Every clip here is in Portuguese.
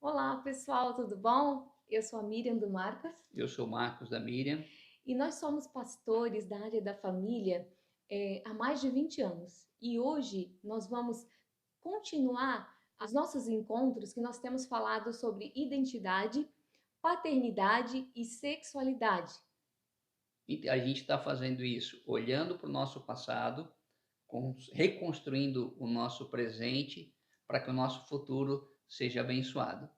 Olá, pessoal, tudo bom? Eu sou a Miriam do Marcos Eu sou o Marcos da Miriam. e nós somos pastores da área da família há mais de 20 anos. E hoje nós vamos continuar os nossos encontros que nós temos falado sobre identidade, paternidade e sexualidade. E a gente está fazendo isso olhando para o nosso passado, reconstruindo o nosso presente para que o nosso futuro seja abençoado.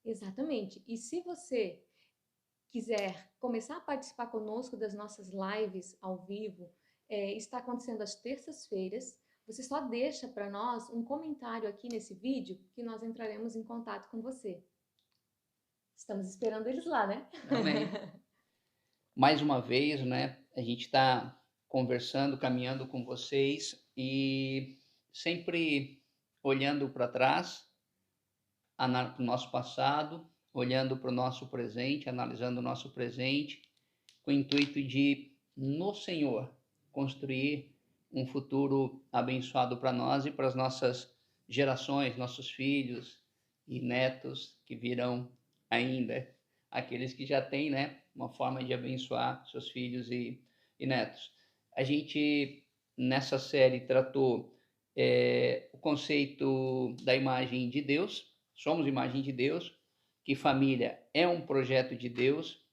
Exatamente. E se você quiser começar a participar conosco das nossas lives ao vivo, está acontecendo às terças-feiras. Você só deixa para nós um comentário aqui nesse vídeo que nós entraremos em contato com você. Estamos esperando eles lá, né? Amém. Mais uma vez, né, a gente está conversando, caminhando com vocês e sempre olhando para trás, para o nosso passado, olhando para o nosso presente, analisando o nosso presente, com o intuito de, no Senhor, construir um futuro abençoado para nós e para as nossas gerações, nossos filhos e netos que virão ainda, aqueles que já têm, né, uma forma de abençoar seus filhos e netos. A gente, nessa série, tratou o conceito da imagem de Deus, somos imagem de Deus, que família é um projeto de Deus,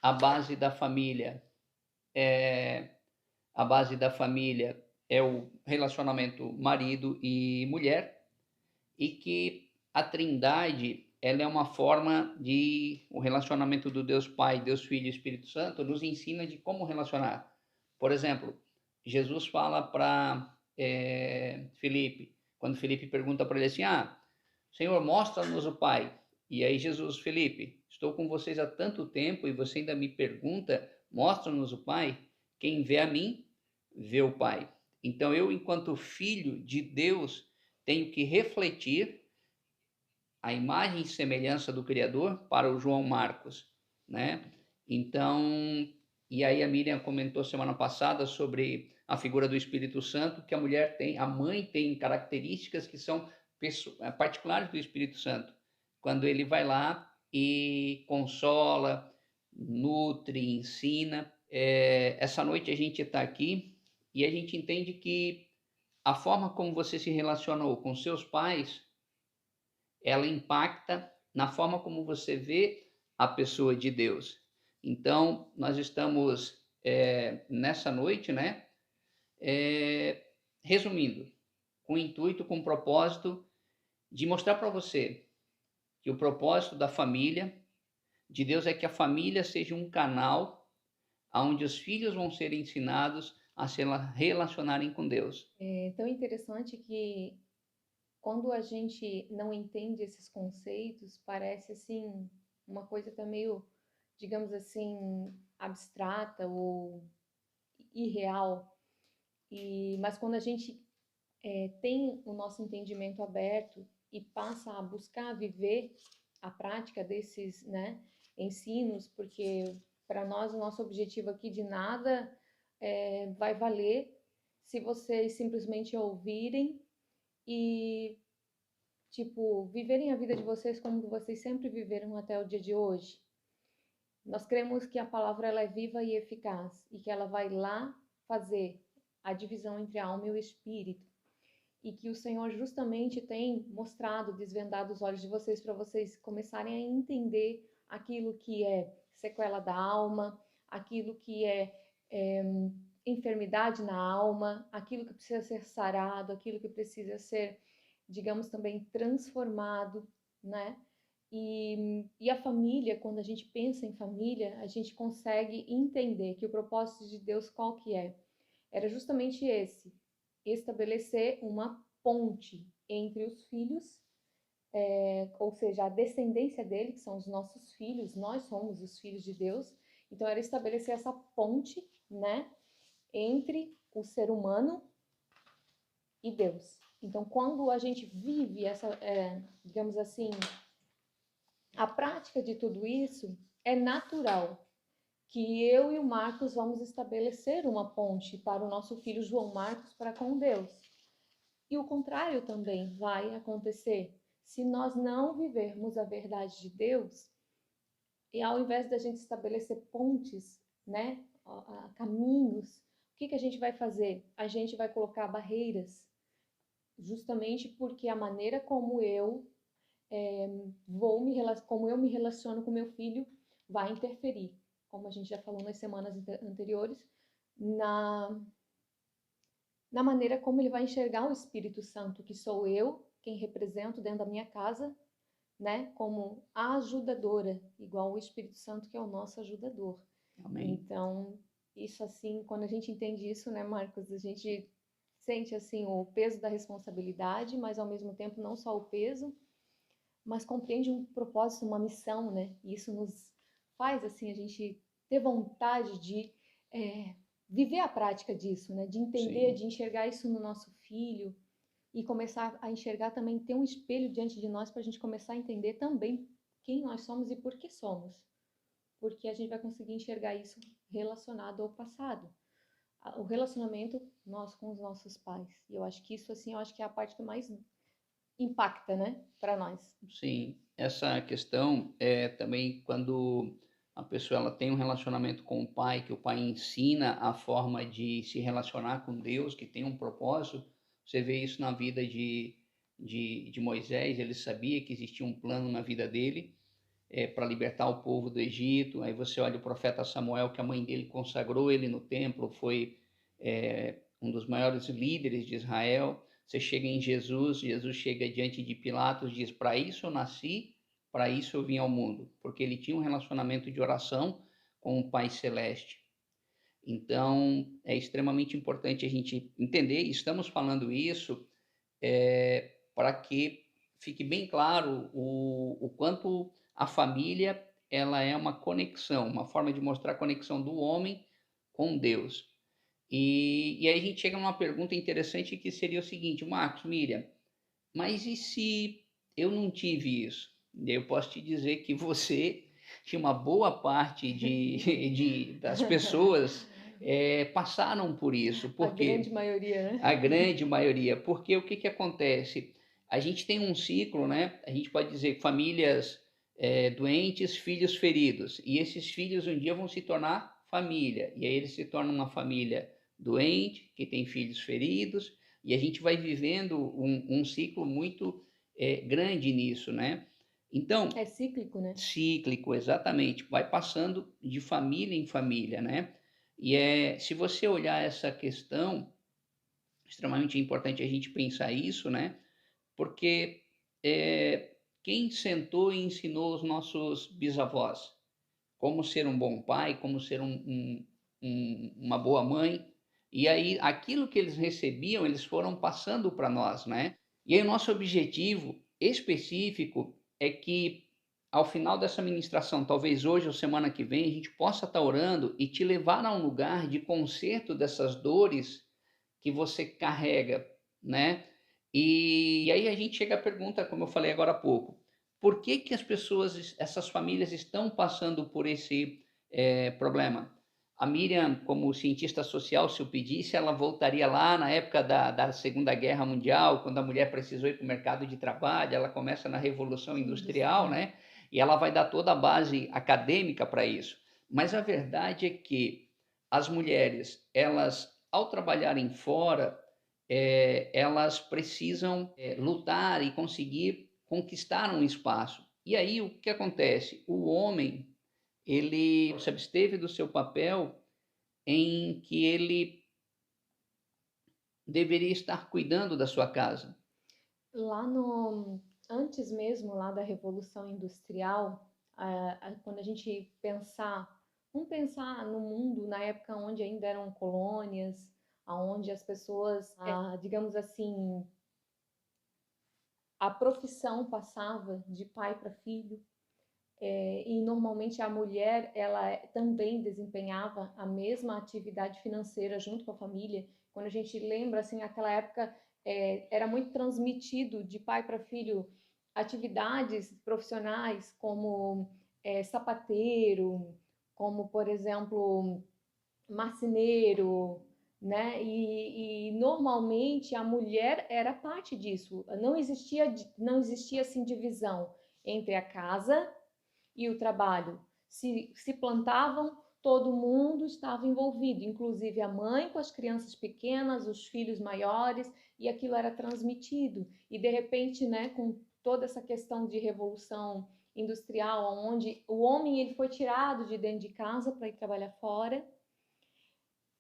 a base da família é a base da família é o relacionamento marido e mulher, e que a Trindade, ela é uma forma de o relacionamento do Deus Pai, Deus Filho e Espírito Santo nos ensina de como relacionar. Por exemplo, Jesus fala para Felipe, quando Felipe pergunta para ele assim: Senhor, mostra-nos o Pai. E aí Jesus, Felipe, estou com vocês há tanto tempo e você ainda me pergunta, mostra-nos o Pai? Quem vê a mim, vê o Pai. Então eu, enquanto filho de Deus, tenho que refletir a imagem e semelhança do Criador para o João Marcos, né? Então, e aí a Miriam comentou semana passada sobre a figura do Espírito Santo, que a mulher tem, a mãe tem características que são particulares do Espírito Santo. Quando ele vai lá e consola, nutre, ensina. Essa noite a gente está aqui e a gente entende que a forma como você se relacionou com seus pais, ela impacta na forma como você vê a pessoa de Deus. Então, nós estamos nessa noite, né? Resumindo, com o intuito, com o propósito de mostrar para você que o propósito da família de Deus é que a família seja um canal onde os filhos vão ser ensinados a se relacionarem com Deus. É tão interessante que quando a gente não entende esses conceitos, parece assim uma coisa até meio, digamos assim, abstrata ou irreal. Mas quando a gente tem o nosso entendimento aberto e passa a buscar viver a prática desses, né, ensinos, porque para nós o nosso objetivo aqui de nada vai valer se vocês simplesmente ouvirem e tipo viverem a vida de vocês como vocês sempre viveram até o dia de hoje. Nós cremos que a palavra ela é viva e eficaz e que ela vai lá fazer a divisão entre a alma e o espírito e que o Senhor justamente tem mostrado, desvendado os olhos de vocês para vocês começarem a entender aquilo que é sequela da alma, aquilo que é enfermidade na alma, aquilo que precisa ser sarado, aquilo que precisa ser, digamos, também transformado, né? E a família, quando a gente pensa em família, a gente consegue entender que o propósito de Deus qual que é? Era justamente esse, estabelecer uma ponte entre os filhos, ou seja, a descendência dele, que são os nossos filhos, nós somos os filhos de Deus. Então era estabelecer essa ponte, né, entre o ser humano e Deus. Então quando a gente vive essa, digamos assim, a prática de tudo isso, é natural que eu e o Marcos vamos estabelecer uma ponte para o nosso filho João Marcos para com Deus. E o contrário também vai acontecer. se nós não vivermos a verdade de Deus, e ao invés da gente estabelecer pontes, né, caminhos, o que que a gente vai fazer? A gente vai colocar barreiras, justamente porque a maneira como eu como eu me relaciono com meu filho vai interferir, como a gente já falou nas semanas anteriores, na, na maneira como ele vai enxergar o Espírito Santo, que sou eu quem represento dentro da minha casa, né, como a ajudadora, igual o Espírito Santo que é o nosso ajudador. Amém. Então, isso assim, quando a gente entende isso, né, Marcos, a gente sente assim o peso da responsabilidade, mas ao mesmo tempo não só o peso, mas compreende um propósito, uma missão, né? E isso nos faz assim a gente ter vontade de viver a prática disso, né? De entender, Sim, de enxergar isso no nosso filho e começar a enxergar também, ter um espelho diante de nós para a gente começar a entender também quem nós somos e por que somos, porque a gente vai conseguir enxergar isso relacionado ao passado, o relacionamento nós com os nossos pais. E eu acho que isso assim, eu acho que é a parte que mais impacta, né, para nós. sim. Essa questão é também quando a pessoa ela tem um relacionamento com o pai, que o pai ensina a forma de se relacionar com Deus, que tem um propósito. Você vê isso na vida de Moisés, ele sabia que existia um plano na vida dele, para libertar o povo do Egito. Aí você olha o profeta Samuel, que a mãe dele consagrou ele no templo, foi um dos maiores líderes de Israel. Você chega em Jesus, Jesus chega diante de Pilatos e diz: para isso eu nasci, para isso eu vim ao mundo, porque ele tinha um relacionamento de oração com o Pai Celeste. Então, é extremamente importante a gente entender, e estamos falando isso para que fique bem claro o quanto a família ela é uma conexão, uma forma de mostrar a conexão do homem com Deus. E aí a gente chega numa pergunta interessante que seria o seguinte: Marcos, Miriam, mas e se eu não tive isso? Eu posso te dizer que você, que uma boa parte das pessoas passaram por isso, A grande porque maioria, né? a grande maioria, porque o que que acontece? A gente tem um ciclo, né? A gente pode dizer famílias doentes, filhos feridos, e esses filhos um dia vão se tornar família, e aí eles se tornam uma família doente, que tem filhos feridos, e a gente vai vivendo um ciclo muito grande nisso, né? Então, É cíclico, né? cíclico, exatamente, vai passando de família em família, né? E se você olhar essa questão, extremamente importante a gente pensar isso, né? Porque quem sentou e ensinou os nossos bisavós como ser um bom pai, como ser uma boa mãe, e aí aquilo que eles recebiam, eles foram passando para nós, né? E aí o nosso objetivo específico é que ao final dessa ministração, talvez hoje ou semana que vem, a gente possa estar orando e te levar a um lugar de conserto dessas dores que você carrega, né? E aí a gente chega à pergunta, como eu falei agora há pouco, por que que as pessoas, essas famílias estão passando por esse problema? A Miriam, como cientista social, se eu pedisse, ela voltaria lá na época da Segunda Guerra Mundial, quando a mulher precisou ir para o mercado de trabalho, ela começa na Revolução Industrial, Industrial. né? E ela vai dar toda a base acadêmica para isso. Mas a verdade é que as mulheres, elas, ao trabalharem fora, elas precisam lutar e conseguir conquistar um espaço. E aí o que acontece? O homem ele se absteve do seu papel em que ele deveria estar cuidando da sua casa. Lá no antes mesmo lá da Revolução Industrial, quando a gente pensar, vamos pensar no mundo na época onde ainda eram colônias, aonde as pessoas, digamos assim, a profissão passava de pai para filho, e normalmente a mulher ela também desempenhava a mesma atividade financeira junto com a família. Quando a gente lembra assim, aquela época era muito transmitido de pai para filho atividades profissionais como sapateiro, como por exemplo marceneiro, né? E normalmente a mulher era parte disso. Não existia assim divisão entre a casa e o trabalho. Se plantavam, todo mundo estava envolvido, inclusive a mãe com as crianças pequenas, os filhos maiores, e aquilo era transmitido. E de repente, né, com toda essa questão de revolução industrial, onde o homem ele foi tirado de dentro de casa para ir trabalhar fora.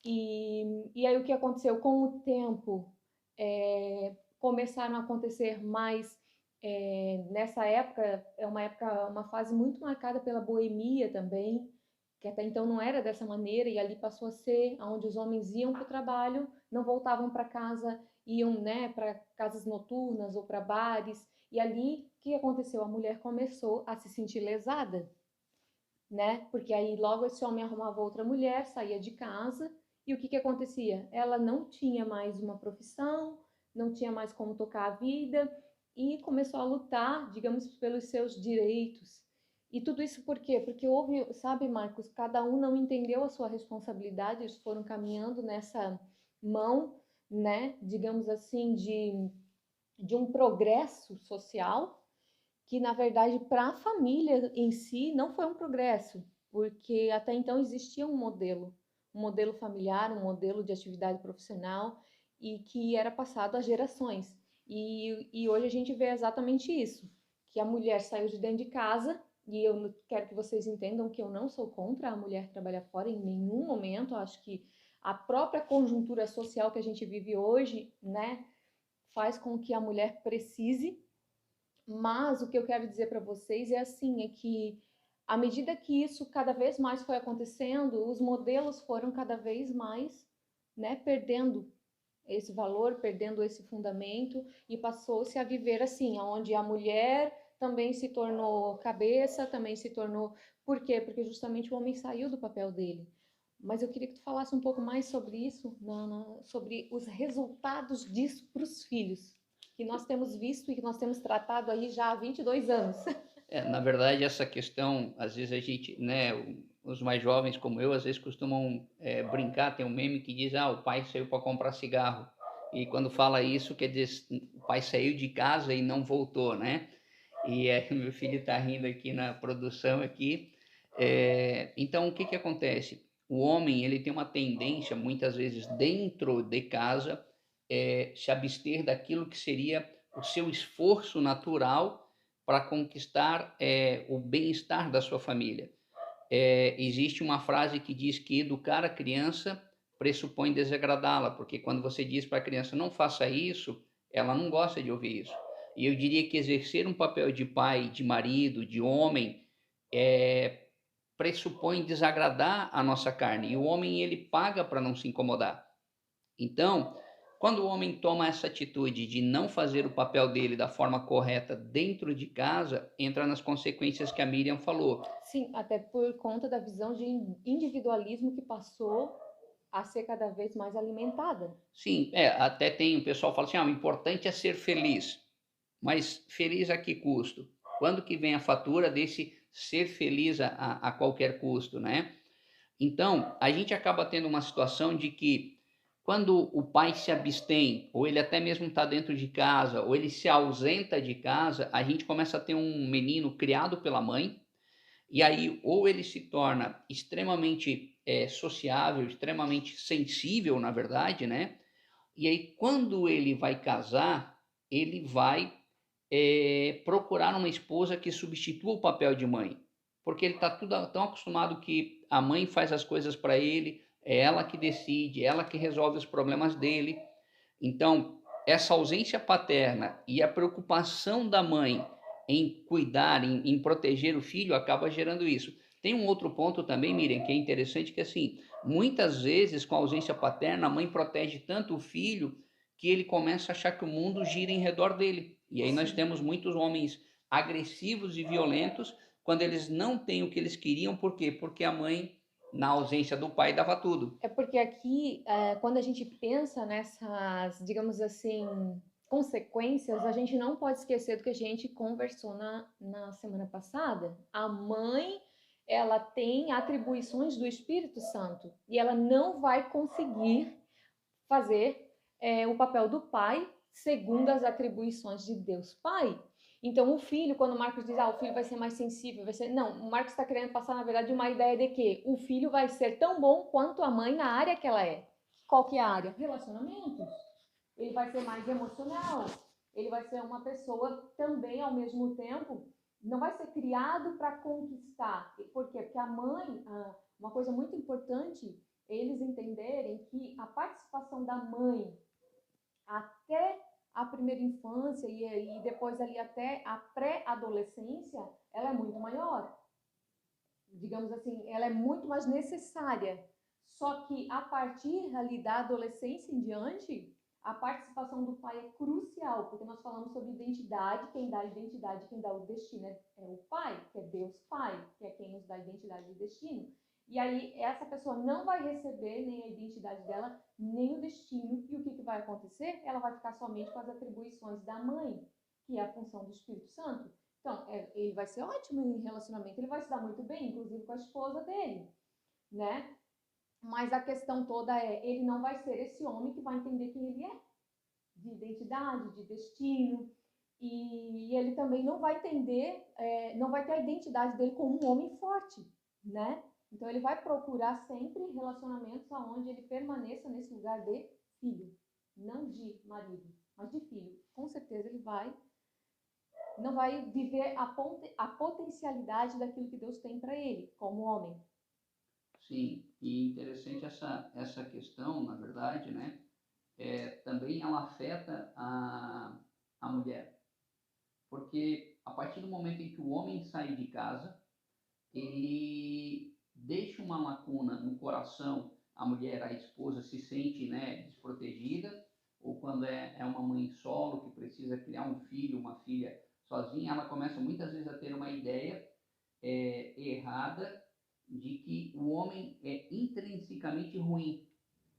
E aí o que aconteceu? Com o tempo, começaram a acontecer mais. Nessa época, uma fase muito marcada pela boemia também, que até então não era dessa maneira, e ali passou a ser, onde os homens iam para o trabalho, não voltavam para casa, iam, né, para casas noturnas ou para bares, e ali o que aconteceu? A mulher começou a se sentir lesada, né? Porque aí logo esse homem arrumava outra mulher, saía de casa, e o que que acontecia? Ela não tinha mais uma profissão, não tinha mais como tocar a vida e começou a lutar, digamos, pelos seus direitos. E tudo isso por quê? Porque houve, sabe, Marcos, cada um não entendeu a sua responsabilidade, eles foram caminhando nessa mão, né, digamos assim, de um progresso social que na verdade para a família em si não foi um progresso, porque até então existia um modelo familiar, um modelo de atividade profissional e que era passado a gerações. E hoje a gente vê exatamente isso, que a mulher saiu de dentro de casa, e eu quero que vocês entendam que eu não sou contra a mulher trabalhar fora em nenhum momento, acho que a própria conjuntura social que a gente vive hoje, né, faz com que a mulher precise, mas o que eu quero dizer para vocês é assim, é que à medida que isso cada vez mais foi acontecendo, os modelos foram cada vez mais, né, perdendo esse valor, perdendo esse fundamento e passou-se a viver assim, onde a mulher também se tornou cabeça, também se tornou. Por quê? Porque justamente o homem saiu do papel dele. Mas eu queria que tu falasse um pouco mais sobre isso, sobre os resultados disso para os filhos, que nós temos visto e que nós temos tratado aí já há 22 anos. Na verdade, essa questão, às vezes a gente, né, os mais jovens como eu, às vezes costumam brincar, tem um meme que diz, o pai saiu para comprar cigarro. E quando fala isso, quer dizer, o pai saiu de casa e não voltou, né? E meu filho está rindo aqui na produção aqui. Então, o que que acontece? O homem, ele tem uma tendência, muitas vezes, dentro de casa, se abster daquilo que seria o seu esforço natural para conquistar o bem-estar da sua família. Existe uma frase que diz que educar a criança pressupõe desagradá-la, porque quando você diz para a criança não faça isso, ela não gosta de ouvir isso. E eu diria que exercer um papel de pai, de marido, de homem, pressupõe desagradar a nossa carne. E o homem, ele paga para não se incomodar. Então, quando o homem toma essa atitude de não fazer o papel dele da forma correta dentro de casa, entra nas consequências que a Miriam falou. Sim, até por conta da visão de individualismo que passou a ser cada vez mais alimentada. Sim, até tem o pessoal fala assim, o importante é ser feliz. Mas feliz a que custo? Quando que vem a fatura desse ser feliz a qualquer custo, né? Então, a gente acaba tendo uma situação de que quando o pai se abstém, ou ele até mesmo está dentro de casa, ou ele se ausenta de casa, a gente começa a ter um menino criado pela mãe, e aí ou ele se torna extremamente sociável, extremamente sensível, na verdade, né? E aí, quando ele vai casar, ele vai procurar uma esposa que substitua o papel de mãe, porque ele está tão acostumado que a mãe faz as coisas para ele, é ela que decide, é ela que resolve os problemas dele. Então, essa ausência paterna e a preocupação da mãe em cuidar, em proteger o filho, acaba gerando isso. Tem um outro ponto também, Miriam, que é interessante, que assim, muitas vezes com a ausência paterna, a mãe protege tanto o filho que ele começa a achar que o mundo gira em redor dele. E aí nós temos muitos homens agressivos e violentos quando eles não têm o que eles queriam, por quê? Porque a mãe, na ausência do pai, dava tudo. É porque aqui, quando a gente pensa nessas, digamos assim, consequências, a gente não pode esquecer do que a gente conversou na semana passada. A mãe, ela tem atribuições do Espírito Santo e ela não vai conseguir fazer o papel do pai segundo as atribuições de Deus Pai. Então, o filho, quando o Marcos diz, o filho vai ser mais sensível, vai ser... Não, o Marcos está querendo passar, na verdade, uma ideia de que o filho vai ser tão bom quanto a mãe na área que ela é. Qual que é a área? Relacionamentos. Ele vai ser mais emocional. Ele vai ser uma pessoa também, ao mesmo tempo, não vai ser criado para conquistar. Por quê? Porque a mãe, uma coisa muito importante, eles entenderem que a participação da mãe até a primeira infância e depois ali até a pré-adolescência, ela é muito maior. Digamos assim, ela é muito mais necessária. Só que a partir ali da adolescência em diante, a participação do pai é crucial, porque nós falamos sobre identidade, quem dá identidade, quem dá o destino é o pai, que é Deus Pai, que é quem nos dá identidade e destino. E aí essa pessoa não vai receber nem a identidade dela, nem o destino. E o que vai acontecer? Ela vai ficar somente com as atribuições da mãe, que é a função do Espírito Santo. Então, ele vai ser ótimo em relacionamento, ele vai se dar muito bem, inclusive com a esposa dele, né? Mas a questão toda ele não vai ser esse homem que vai entender quem ele é, de identidade, de destino, e ele também não vai entender, não vai ter a identidade dele como um homem forte, né? Então ele vai procurar sempre relacionamentos onde ele permaneça nesse lugar de filho, não de marido, mas de filho. Com certeza ele não vai viver a potencialidade daquilo que Deus tem para ele, como homem. Sim, e interessante essa questão, na verdade, né? Também ela afeta a mulher. Porque a partir do momento em que o homem sai de casa, ele deixa uma lacuna no coração, a mulher, a esposa se sente, né, desprotegida, ou quando é uma mãe solo que precisa criar um filho, uma filha sozinha, ela começa muitas vezes a ter uma ideia errada de que o homem é intrinsecamente ruim.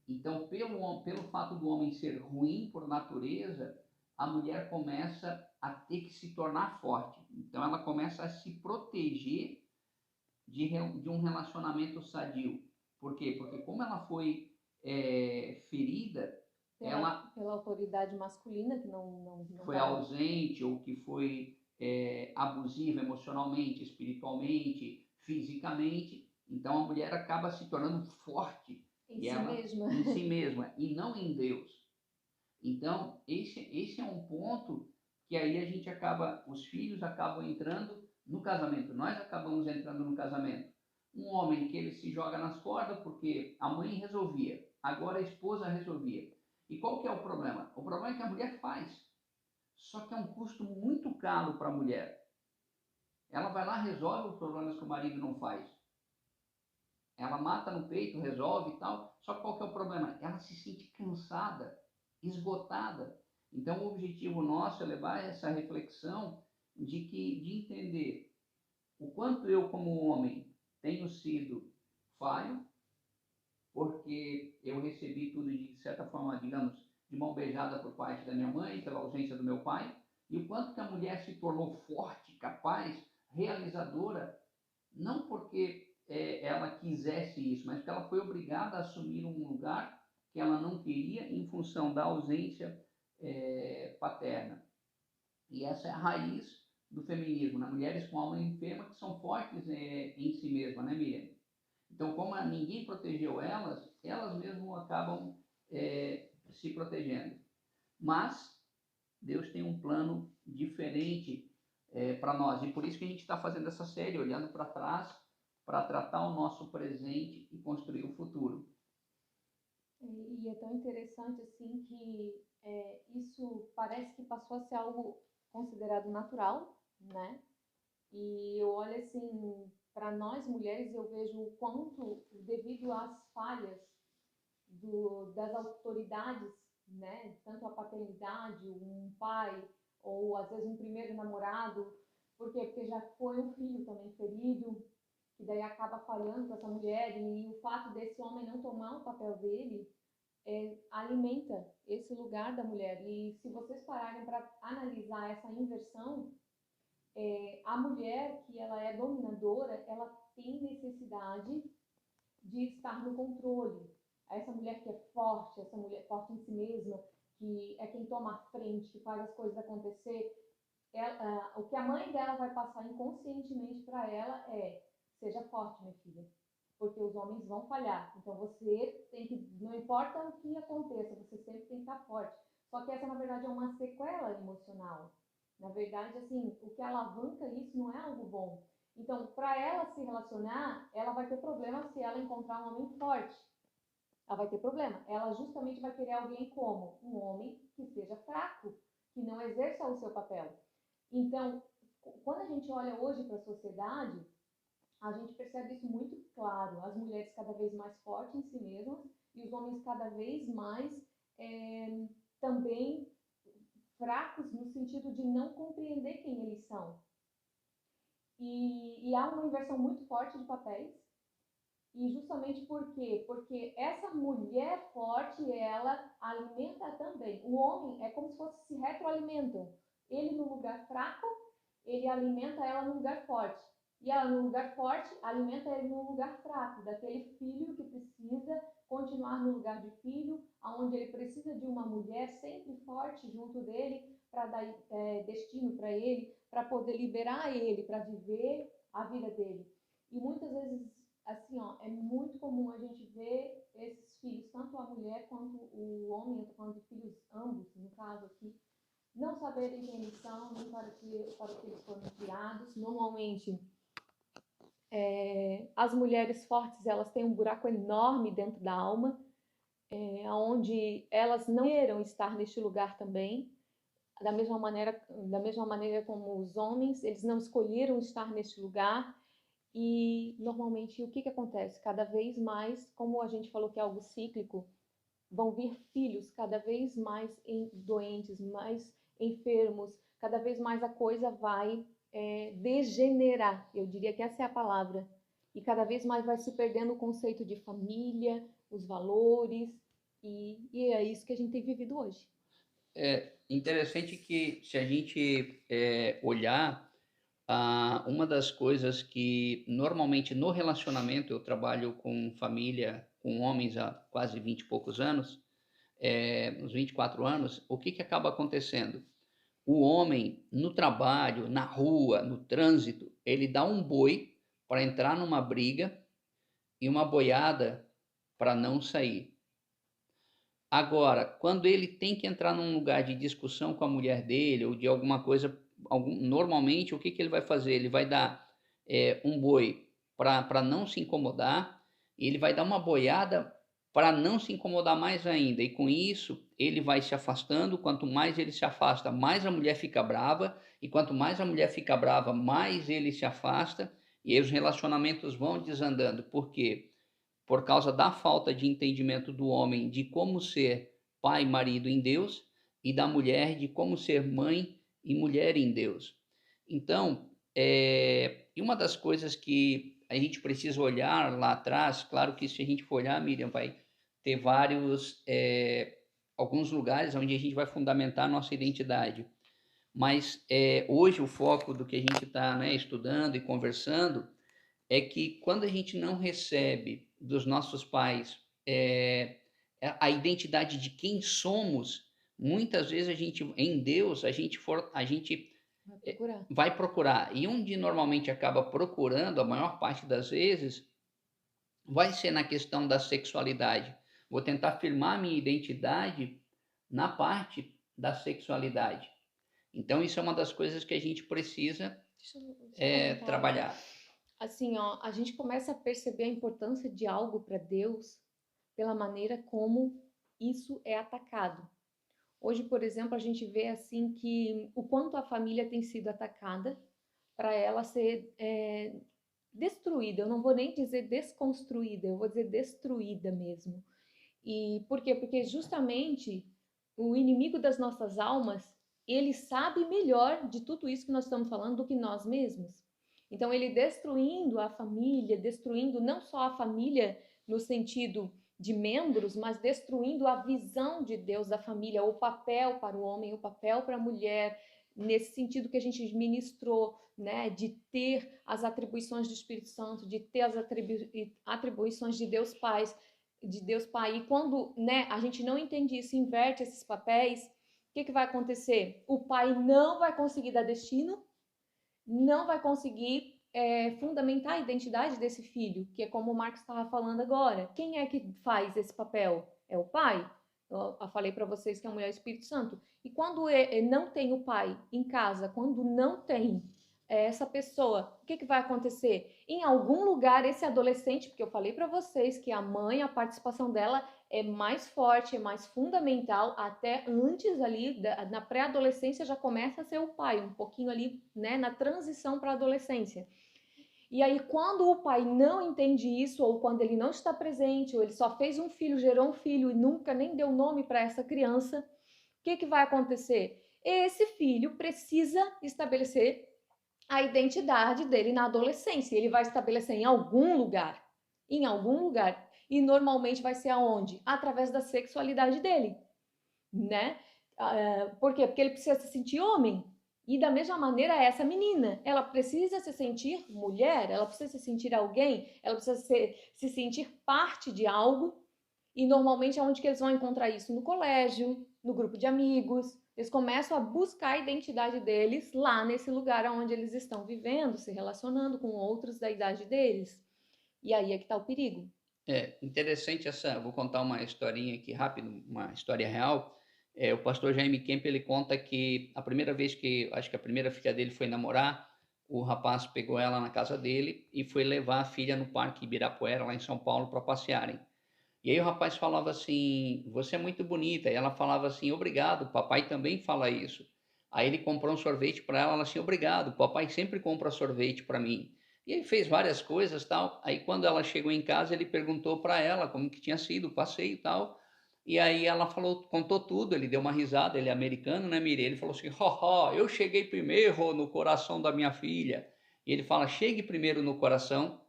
Então, pelo fato do homem ser ruim por natureza, a mulher começa a ter que se tornar forte. Então, ela começa a se proteger de um relacionamento sadio. Por quê? Porque como ela foi ferida, pela autoridade masculina, que não foi ausente ou que foi abusiva emocionalmente, espiritualmente, fisicamente, então a mulher acaba se tornando forte em si mesma e não em Deus. Então esse é um ponto que aí a gente acaba, os filhos acabam entrando no casamento, nós acabamos entrando no casamento. Um homem que ele se joga nas cordas porque a mãe resolvia, agora a esposa resolvia. E qual que é o problema? O problema é que a mulher faz. Só que é um custo muito caro para a mulher. Ela vai lá, resolve os problemas que o marido não faz. Ela mata no peito, resolve e tal. Só que qual que é o problema? Ela se sente cansada, esgotada. Então o objetivo nosso é levar essa reflexão de entender o quanto eu como homem tenho sido falho, porque eu recebi tudo de certa forma, digamos, de mão beijada por parte da minha mãe, pela ausência do meu pai, e o quanto que a mulher se tornou forte, capaz, realizadora, não porque ela quisesse isso, mas porque ela foi obrigada a assumir um lugar que ela não queria em função da ausência paterna. E essa é a raiz do feminismo, né? Mulheres com alma enferma que são fortes em si mesmas, né, Miriam? Então, como ninguém protegeu elas, elas mesmas acabam se protegendo. Mas Deus tem um plano diferente para nós. E por isso que a gente está fazendo essa série, olhando para trás, para tratar o nosso presente e construir o futuro. E é tão interessante assim que isso parece que passou a ser algo considerado natural, né? E eu olho assim, para nós mulheres, eu vejo o quanto, devido às falhas das autoridades, né? Tanto a paternidade, um pai, ou às vezes um primeiro namorado, por quê? Porque já foi um filho também ferido, que daí acaba falhando com essa mulher, e o fato desse homem não tomar o papel dele alimenta esse lugar da mulher. E se vocês pararem para analisar essa inversão, a mulher que ela é dominadora, ela tem necessidade de estar no controle. a essa mulher que é forte, essa mulher forte em si mesma, que é quem toma a frente, que faz as coisas acontecer, o que a mãe dela vai passar inconscientemente para ela é: seja forte, minha filha, porque os homens vão falhar. Então você tem que, não importa o que aconteça, você sempre tem que estar forte. Só que essa, na verdade, é uma sequela emocional. Na verdade, assim, o que alavanca isso não é algo bom. Então, para ela se relacionar, ela vai ter problema se ela encontrar um homem forte. Ela vai ter problema. Ela justamente vai querer alguém como um homem que seja fraco, que não exerça o seu papel. Então, quando a gente olha hoje para a sociedade, a gente percebe isso muito claro. As mulheres cada vez mais fortes em si mesmas e os homens cada vez mais também fracos no sentido de não compreender quem eles são. E há uma inversão muito forte de papéis. E justamente por quê? Porque essa mulher forte, ela alimenta também. O homem é como se fosse se retroalimentam. Ele no lugar fraco, ele alimenta ela no lugar forte. E ela no lugar forte, alimenta ele no lugar fraco, daquele filho que precisa continuar no lugar de filho, onde ele precisa de uma mulher sempre forte junto dele, para dar destino para ele, para poder liberar ele, para viver a vida dele. E muitas vezes, assim, ó, é muito comum a gente ver esses filhos, tanto a mulher quanto o homem, eu tô falando de filhos ambos, no caso aqui, não saberem quem eles são, nem para que eles foram criados. Normalmente, as mulheres fortes, elas têm um buraco enorme dentro da alma, onde elas não queiram estar neste lugar também, da mesma maneira como os homens, eles não escolheram estar neste lugar. E normalmente o que acontece? Cada vez mais, como a gente falou que é algo cíclico, vão vir filhos cada vez mais doentes, mais enfermos, cada vez mais a coisa vai degenerar, eu diria que essa é a palavra, e cada vez mais vai se perdendo o conceito de família, os valores, e é isso que a gente tem vivido hoje. É interessante que, se a gente olhar, uma das coisas que normalmente no relacionamento, eu trabalho com família, com homens há quase 20 e poucos anos, uns 24 anos, o que que acaba acontecendo? O homem, no trabalho, na rua, no trânsito, ele dá um boi para entrar numa briga e uma boiada para não sair. Agora, quando ele tem que entrar num lugar de discussão com a mulher dele ou de alguma coisa, normalmente o que que ele vai fazer? Ele vai dar um boi para não se incomodar, e ele vai dar uma boiada para não se incomodar mais ainda. E com isso, ele vai se afastando. Quanto mais ele se afasta, mais a mulher fica brava. E quanto mais a mulher fica brava, mais ele se afasta. E aí os relacionamentos vão desandando. Por quê? Por causa da falta de entendimento do homem de como ser pai e marido em Deus, e da mulher de como ser mãe e mulher em Deus. Então, e uma das coisas que a gente precisa olhar lá atrás, claro que se a gente for olhar, Miriam, vai ter alguns lugares onde a gente vai fundamentar a nossa identidade. Mas hoje o foco do que a gente está, né, estudando e conversando é que quando a gente não recebe dos nossos pais a identidade de quem somos, muitas vezes a gente, em Deus, a gente vai procurar. E onde normalmente acaba procurando, a maior parte das vezes, vai ser na questão da sexualidade. Vou tentar firmar minha identidade na parte da sexualidade. Então, isso é uma das coisas que a gente precisa trabalhar. Assim, ó, a gente começa a perceber a importância de algo para Deus pela maneira como isso é atacado. Hoje, por exemplo, a gente vê assim que o quanto a família tem sido atacada para ela ser destruída. Eu não vou nem dizer desconstruída, eu vou dizer destruída mesmo. E por quê? Porque justamente o inimigo das nossas almas, ele sabe melhor de tudo isso que nós estamos falando do que nós mesmos. Então, ele destruindo a família, destruindo não só a família no sentido de membros, mas destruindo a visão de Deus da família, o papel para o homem, o papel para a mulher, nesse sentido que a gente ministrou, né, de ter as atribuições do Espírito Santo, de ter as atribuições de Deus Pai, de Deus Pai. E quando, né, a gente não entende isso, inverte esses papéis, o que vai acontecer? O pai não vai conseguir dar destino, não vai conseguir fundamentar a identidade desse filho, que é como o Marcos estava falando agora. Quem é que faz esse papel? É o pai. Eu falei para vocês que é a mulher Espírito Santo. E quando não tem o pai em casa, quando não tem essa pessoa, o que vai acontecer? Em algum lugar, esse adolescente, porque eu falei para vocês que a mãe, a participação dela é mais forte, é mais fundamental, até antes ali, na pré-adolescência já começa a ser o pai, um pouquinho ali, né, na transição para a adolescência. E aí, quando o pai não entende isso, ou quando ele não está presente, ou ele só fez um filho, gerou um filho e nunca nem deu nome para essa criança, o que vai acontecer? Esse filho precisa estabelecer a identidade dele na adolescência. Ele vai estabelecer em algum lugar. Em algum lugar. E normalmente vai ser aonde? Através da sexualidade dele, né? Por quê? Porque ele precisa se sentir homem. E da mesma maneira, essa menina, ela precisa se sentir mulher, ela precisa se sentir alguém, ela precisa se sentir parte de algo. E normalmente é onde que eles vão encontrar isso? No colégio, no grupo de amigos. Eles começam a buscar a identidade deles lá nesse lugar onde eles estão vivendo, se relacionando com outros da idade deles. E aí é que está o perigo. É interessante essa. Vou contar uma historinha aqui rápido, uma história real. O pastor Jaime Kemp ele conta que a primeira vez que acho que a primeira filha dele foi namorar, o rapaz pegou ela na casa dele e foi levar a filha no Parque Ibirapuera lá em São Paulo para passearem. E aí o rapaz falava assim: "Você é muito bonita". E ela falava assim: "Obrigado, papai também fala isso". Aí ele comprou um sorvete para ela, ela assim: "Obrigado, papai sempre compra sorvete para mim". E ele fez várias coisas, tal. Aí quando ela chegou em casa, ele perguntou para ela como que tinha sido o passeio, e tal. E aí ela falou, contou tudo, ele deu uma risada, ele é americano, né, Miri? Ele falou assim: "Haha, eu cheguei primeiro no coração da minha filha". E ele fala: "Chegue primeiro no coração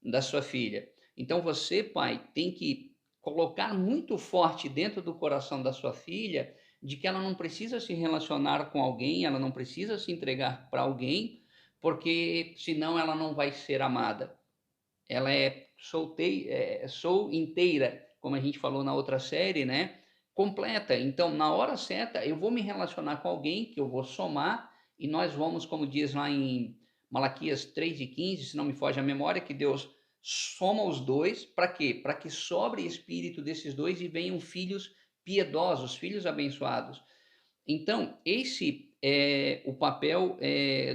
da sua filha". Então você, pai, tem que colocar muito forte dentro do coração da sua filha de que ela não precisa se relacionar com alguém, ela não precisa se entregar para alguém, porque senão ela não vai ser amada. Ela sou inteira, como a gente falou na outra série, né? Completa. Então, na hora certa, eu vou me relacionar com alguém que eu vou somar e nós vamos, como diz lá em Malaquias 3:15, se não me foge a memória, que Deus soma os dois, para quê? Para que sobre espírito desses dois e venham filhos piedosos, filhos abençoados. Então, esse é o papel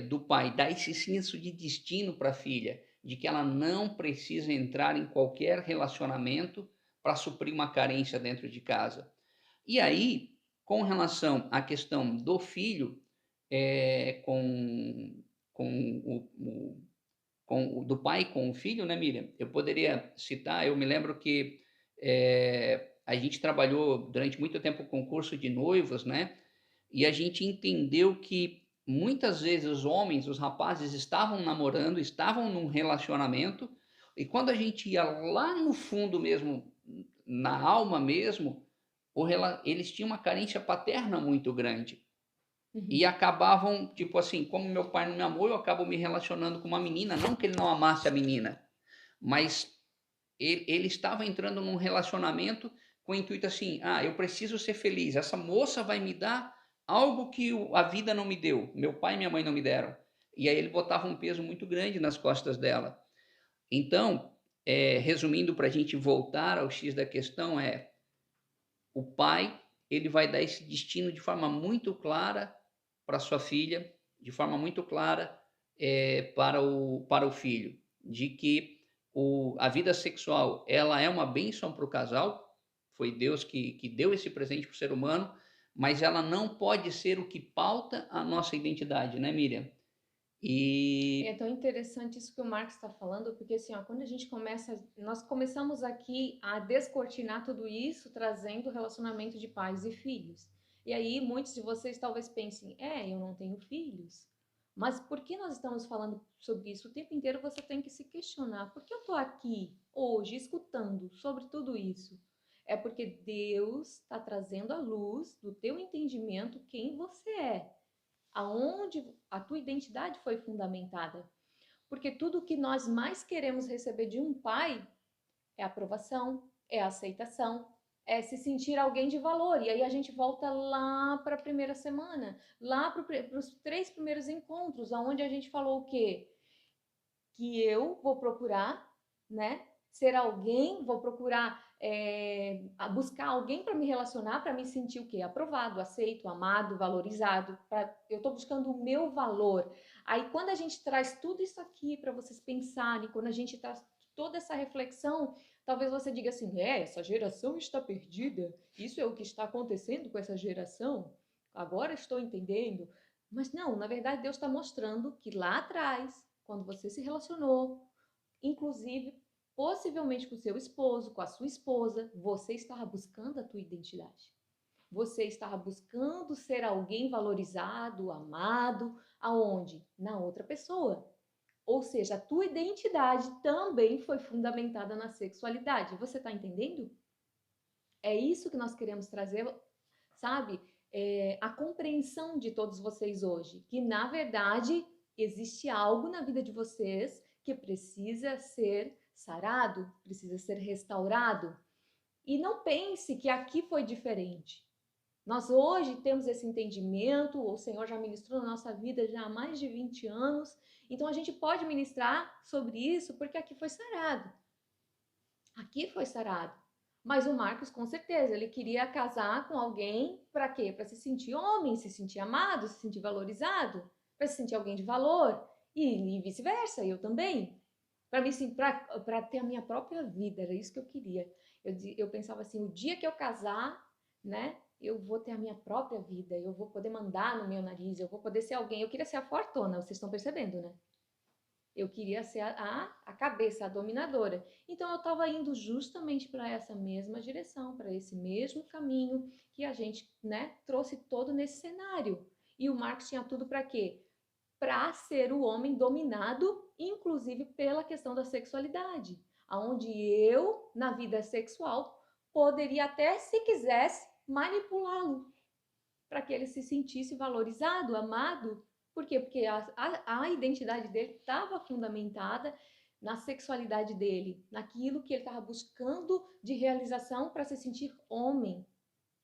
do pai, dar esse senso de destino para a filha, de que ela não precisa entrar em qualquer relacionamento para suprir uma carência dentro de casa. E aí, com relação à questão do filho, com do pai com o filho, né, Miriam? Eu poderia citar, eu me lembro que a gente trabalhou durante muito tempo com curso de noivos, né? E a gente entendeu que muitas vezes os homens, os rapazes estavam namorando, estavam num relacionamento, e quando a gente ia lá no fundo mesmo, na alma mesmo, eles tinham uma carência paterna muito grande. E Uhum. acabavam, tipo assim, como meu pai não me amou, eu acabo me relacionando com uma menina, não que ele não amasse a menina, mas ele estava entrando num relacionamento com o intuito assim: ah, eu preciso ser feliz, essa moça vai me dar algo que a vida não me deu, meu pai e minha mãe não me deram. E aí ele botava um peso muito grande nas costas dela. Então, resumindo, para a gente voltar ao X da questão, o pai ele vai dar esse destino de forma muito clara para sua filha, de forma muito clara para o filho, de que a vida sexual ela é uma bênção para o casal, foi Deus que deu esse presente para o ser humano, mas ela não pode ser o que pauta a nossa identidade, né, Miriam? É E tão interessante isso que o Marcos está falando, porque assim, ó, quando a gente começa, nós começamos aqui a descortinar tudo isso, trazendo o relacionamento de pais e filhos. E aí muitos de vocês talvez pensem, eu não tenho filhos. Mas por que nós estamos falando sobre isso? O tempo inteiro você tem que se questionar. Por que eu estou aqui hoje escutando sobre tudo isso? É porque Deus está trazendo à luz do teu entendimento quem você é, aonde a tua identidade foi fundamentada. Porque tudo que nós mais queremos receber de um pai é aprovação, é a aceitação, é se sentir alguém de valor. E aí a gente volta lá para a primeira semana, lá para os 3 primeiros encontros, aonde a gente falou o quê? Que eu vou procurar, né, ser alguém, vou procurar buscar alguém para me relacionar, para me sentir o quê? Aprovado, aceito, amado, valorizado. Eu estou buscando o meu valor. Aí quando a gente traz tudo isso aqui para vocês pensarem, quando a gente traz toda essa reflexão, talvez você diga assim, essa geração está perdida, isso é o que está acontecendo com essa geração, agora estou entendendo. Mas não, na verdade Deus está mostrando que lá atrás, quando você se relacionou, inclusive possivelmente com o seu esposo, com a sua esposa, você estava buscando a tua identidade. Você estava buscando ser alguém valorizado, amado, aonde? Na outra pessoa. Ou seja, a tua identidade também foi fundamentada na sexualidade. Você está entendendo? É isso que nós queremos trazer, sabe? A compreensão de todos vocês hoje, que na verdade existe algo na vida de vocês que precisa ser sarado, precisa ser restaurado. E não pense que aqui foi diferente. Nós hoje temos esse entendimento, o Senhor já ministrou na nossa vida já há mais de 20 anos, então a gente pode ministrar sobre isso porque aqui foi sarado. Aqui foi sarado. Mas o Marcos, com certeza, ele queria casar com alguém para quê? Para se sentir homem, se sentir amado, se sentir valorizado, para se sentir alguém de valor. E vice-versa, eu também. Para ter a minha própria vida, era isso que eu queria. Eu pensava assim, o dia que eu casar, né, eu vou ter a minha própria vida, eu vou poder mandar no meu nariz, eu vou poder ser alguém. Eu queria ser a fortuna, vocês estão percebendo, né? Eu queria ser a cabeça, a dominadora. Então eu estava indo justamente para essa mesma direção, para esse mesmo caminho que a gente, né, trouxe todo nesse cenário. E o Marcos tinha tudo para quê? Para ser o homem dominado, inclusive pela questão da sexualidade, aonde eu, na vida sexual, poderia até, se quisesse, manipulá-lo para que ele se sentisse valorizado, amado. Por quê? Porque a identidade dele estava fundamentada na sexualidade dele, naquilo que ele estava buscando de realização para se sentir homem.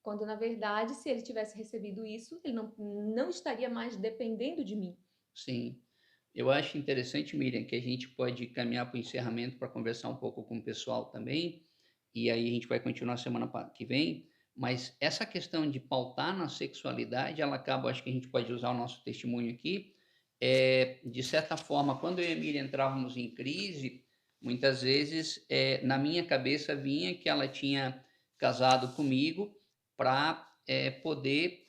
Quando, na verdade, se ele tivesse recebido isso, ele não estaria mais dependendo de mim. Sim. Eu acho interessante, Miriam, que a gente pode caminhar para o encerramento para conversar um pouco com o pessoal também, e aí a gente vai continuar semana que vem, mas essa questão de pautar na sexualidade, ela acaba, acho que a gente pode usar o nosso testemunho aqui, de certa forma, quando eu e a Miriam entrávamos em crise, muitas vezes na minha cabeça vinha que ela tinha casado comigo para poder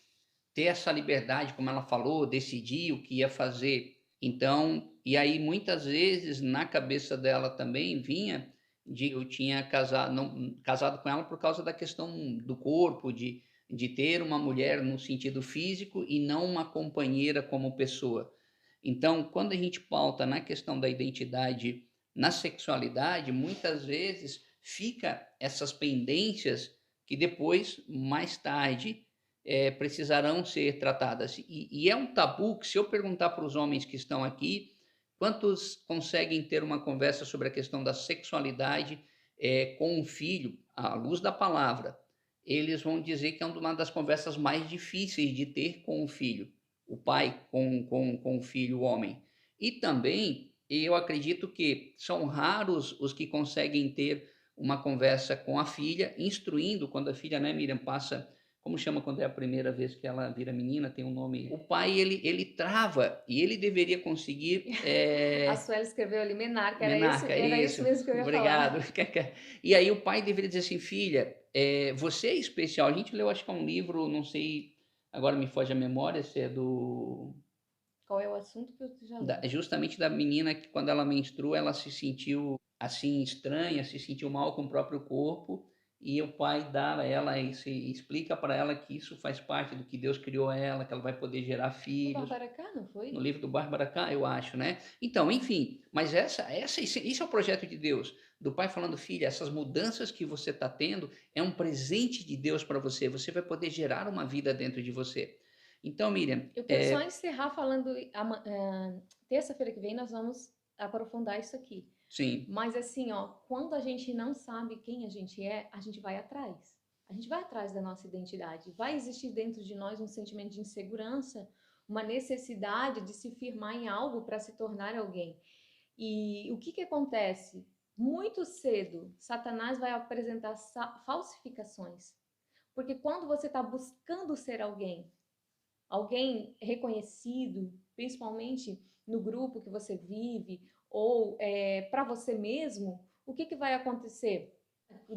ter essa liberdade, como ela falou, decidir o que ia fazer. Então, e aí muitas vezes na cabeça dela também vinha de eu tinha casado, não, casado com ela por causa da questão do corpo, de ter uma mulher no sentido físico e não uma companheira como pessoa. Então, quando a gente pauta na questão da identidade, na sexualidade, muitas vezes fica essas pendências que depois, mais tarde, precisarão ser tratadas. E é um tabu que, se eu perguntar para os homens que estão aqui, quantos conseguem ter uma conversa sobre a questão da sexualidade com um filho, à luz da palavra, eles vão dizer que é uma das conversas mais difíceis de ter com o filho, o pai com o filho, o homem. E também, eu acredito que são raros os que conseguem ter uma conversa com a filha, instruindo, quando a filha, né, Miriam, passa, como chama quando é a primeira vez que ela vira menina, tem um nome. O pai, ele trava e ele deveria conseguir. A Suela escreveu ali Menarca, Menarca, era isso isso, mesmo que eu ia obrigado. falar. E aí o pai deveria dizer assim, filha, você é especial. A gente leu, acho que é um livro, não sei, agora me foge a memória, se é do Qual é o assunto que eu já li? justamente da menina que quando ela menstrua, ela se sentiu assim estranha, se sentiu mal com o próprio corpo, e o pai dá a ela e se explica para ela que isso faz parte do que Deus criou ela, que ela vai poder gerar O filhos. Barbaracá, não No foi? livro do Bárbara Cá, eu acho, né? Então, enfim, mas isso é o projeto de Deus, do pai falando, filha, essas mudanças que você está tendo é um presente de Deus para você, você vai poder gerar uma vida dentro de você. Então, Miriam, Eu quero só encerrar falando, terça-feira que vem nós vamos aprofundar isso aqui. Sim. Mas assim, ó, quando a gente não sabe quem a gente vai atrás. A gente vai atrás da nossa identidade. Vai existir dentro de nós um sentimento de insegurança, uma necessidade de se firmar em algo para se tornar alguém. E o que que acontece? Muito cedo, Satanás vai apresentar falsificações. Porque quando você está buscando ser alguém, alguém reconhecido, principalmente no grupo que você vive, ou para você mesmo, o que que vai acontecer?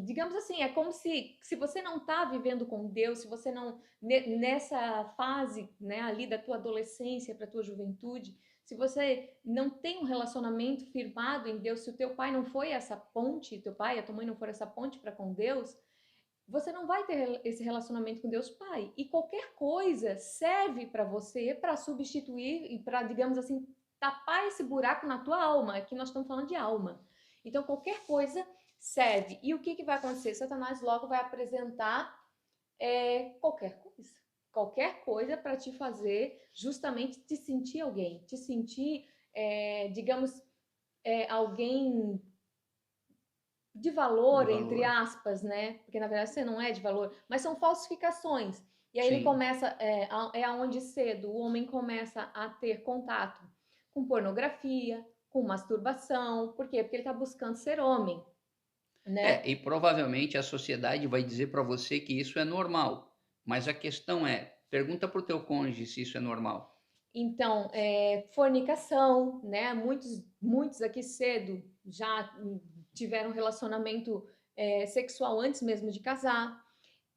Digamos assim, é como se você não está vivendo com Deus, se você não, nessa fase, né, ali da tua adolescência para a tua juventude, se você não tem um relacionamento firmado em Deus, se o teu pai não foi essa ponte, teu pai, a tua mãe não for essa ponte para com Deus, você não vai ter esse relacionamento com Deus Pai. E qualquer coisa serve para você para substituir e para, digamos assim, tapar esse buraco na tua alma. Aqui nós estamos falando de alma. Então, qualquer coisa serve. E o que, que vai acontecer? Satanás logo vai apresentar qualquer coisa. Qualquer coisa para te fazer justamente te sentir alguém, te sentir, digamos, alguém de De valor, entre valor. aspas, né? Porque na verdade você não é de valor, mas são falsificações. E aí ele Sim. começa, é aonde cedo o homem começa a ter contato com pornografia, com masturbação. Por quê? Porque ele está buscando ser homem, né? E provavelmente a sociedade vai dizer para você que isso é normal, mas a questão é, pergunta para o teu cônjuge se isso é normal. Então, fornicação, né? Muitos aqui cedo já tiveram um relacionamento sexual antes mesmo de casar.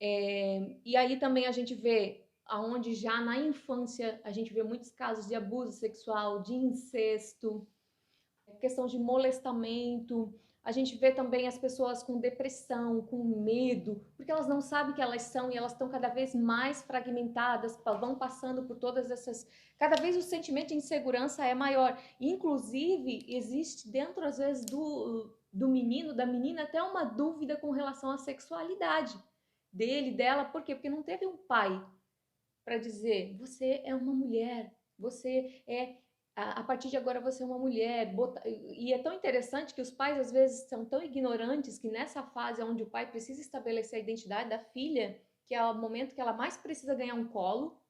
E aí também a gente vê aonde já na infância a gente vê muitos casos de abuso sexual, de incesto, questão de molestamento. A gente vê também as pessoas com depressão, com medo, porque elas não sabem que elas são e elas estão cada vez mais fragmentadas, vão passando por todas essas. Cada vez o sentimento de insegurança é maior. Inclusive, existe dentro, às vezes, do menino, da menina, até uma dúvida com relação à sexualidade dele, dela. Por quê? Porque não teve um pai para dizer: você é uma mulher, você é a partir de agora você é uma mulher. E é tão interessante que os pais às vezes são tão ignorantes que nessa fase onde o pai precisa estabelecer a identidade da filha, que é o momento que ela mais precisa ganhar um colo,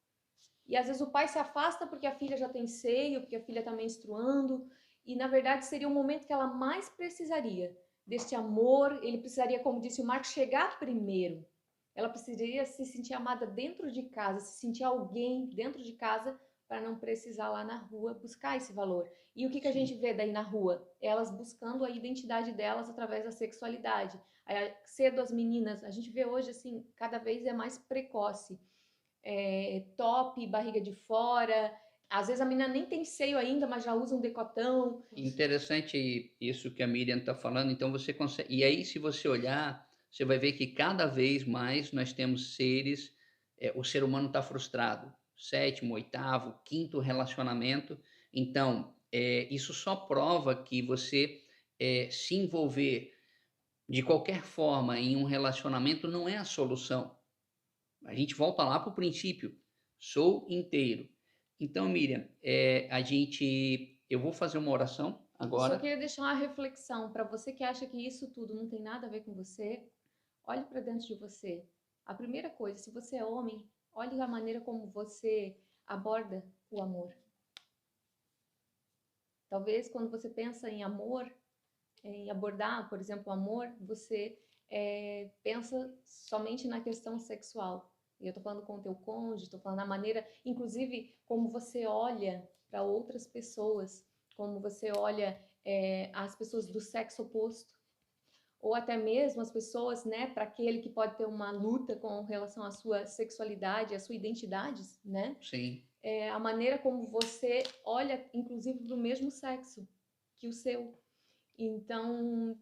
e às vezes o pai se afasta porque a filha já tem seio, porque a filha está menstruando, e na verdade seria o momento que ela mais precisaria deste amor. Ele precisaria, como disse o Marcos, chegar primeiro. Ela precisaria se sentir amada dentro de casa, se sentir alguém dentro de casa para não precisar lá na rua buscar esse valor. E o que, que a gente Sim. vê daí na rua? Elas buscando a identidade delas através da sexualidade. Cedo as meninas, a gente vê hoje assim, cada vez é mais precoce. Top, barriga de fora. Às vezes a menina nem tem seio ainda, mas já usa um decotão. Interessante isso que a Miriam está falando. Então você consegue. E aí, se você olhar, você vai ver que cada vez mais nós temos seres. O ser humano está frustrado. Sétimo, oitavo, quinto relacionamento. Então, isso só prova que você se envolver de qualquer forma em um relacionamento não é a solução. A gente volta lá para o princípio. Sou inteiro. Então, Miriam, eu vou fazer uma oração Eu só agora. queria deixar uma reflexão para você que acha que isso tudo não tem nada a ver com você. Olhe para dentro de você. A primeira coisa, se você é homem, olhe a maneira como você aborda o amor. Talvez quando você pensa em amor, em abordar, por exemplo, o amor, você pensa somente na questão sexual. E eu estou falando com o teu cônjuge, estou falando da maneira, inclusive, como você olha para outras pessoas, como você olha as pessoas do sexo oposto, ou até mesmo as pessoas, né, para aquele que pode ter uma luta com relação à sua sexualidade, à sua identidade, né? Sim. A maneira como você olha, inclusive, para o mesmo sexo que o seu. Então,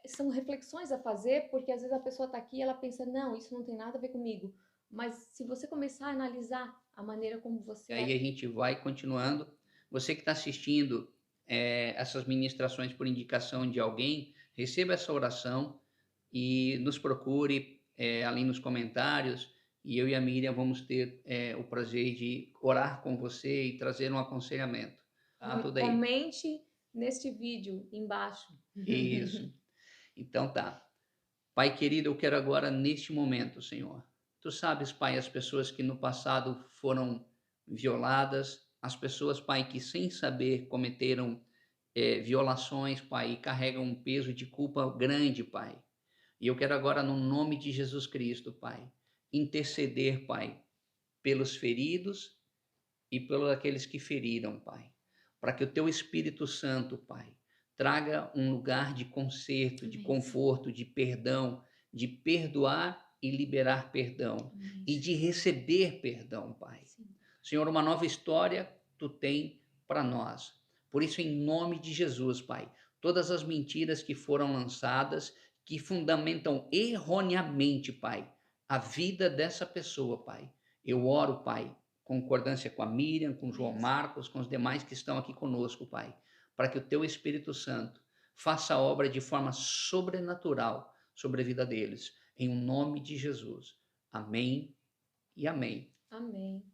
são reflexões a fazer, porque às vezes a pessoa está aqui e ela pensa, não, isso não tem nada a ver comigo. Mas se você começar a analisar a maneira como E você aí a gente vai continuando. Você que está assistindo essas ministrações por indicação de alguém, receba essa oração e nos procure ali nos comentários. E eu e a Miriam vamos ter o prazer de orar com você e trazer um aconselhamento. Tá? Tudo aí. comente neste vídeo embaixo. Isso. Então tá. Pai querido, eu quero agora neste momento, Senhor. Tu sabes, Pai, as pessoas que no passado foram violadas, as pessoas, Pai, que sem saber cometeram violações, Pai, e carregam um peso de culpa grande, Pai. E eu quero agora, no nome de Jesus Cristo, Pai, interceder, Pai, pelos feridos e pelos aqueles que feriram, Pai, para que o Teu Espírito Santo, Pai, traga um lugar de conserto, de Amém, Senhor. conforto, de perdão, de perdoar e liberar perdão, Amém, e de Senhor. receber perdão, Pai. Sim. Senhor, uma nova história Tu tem para nós. Por isso, em nome de Jesus, Pai, todas as mentiras que foram lançadas, que fundamentam erroneamente, Pai, a vida dessa pessoa, Pai. Eu oro, Pai, concordância com a Miriam, com o João Amém, Senhor. Marcos, com os demais que estão aqui conosco, Pai, para que o Teu Espírito Santo faça a obra de forma sobrenatural sobre a vida deles, em o nome de Jesus. Amém e amém. Amém.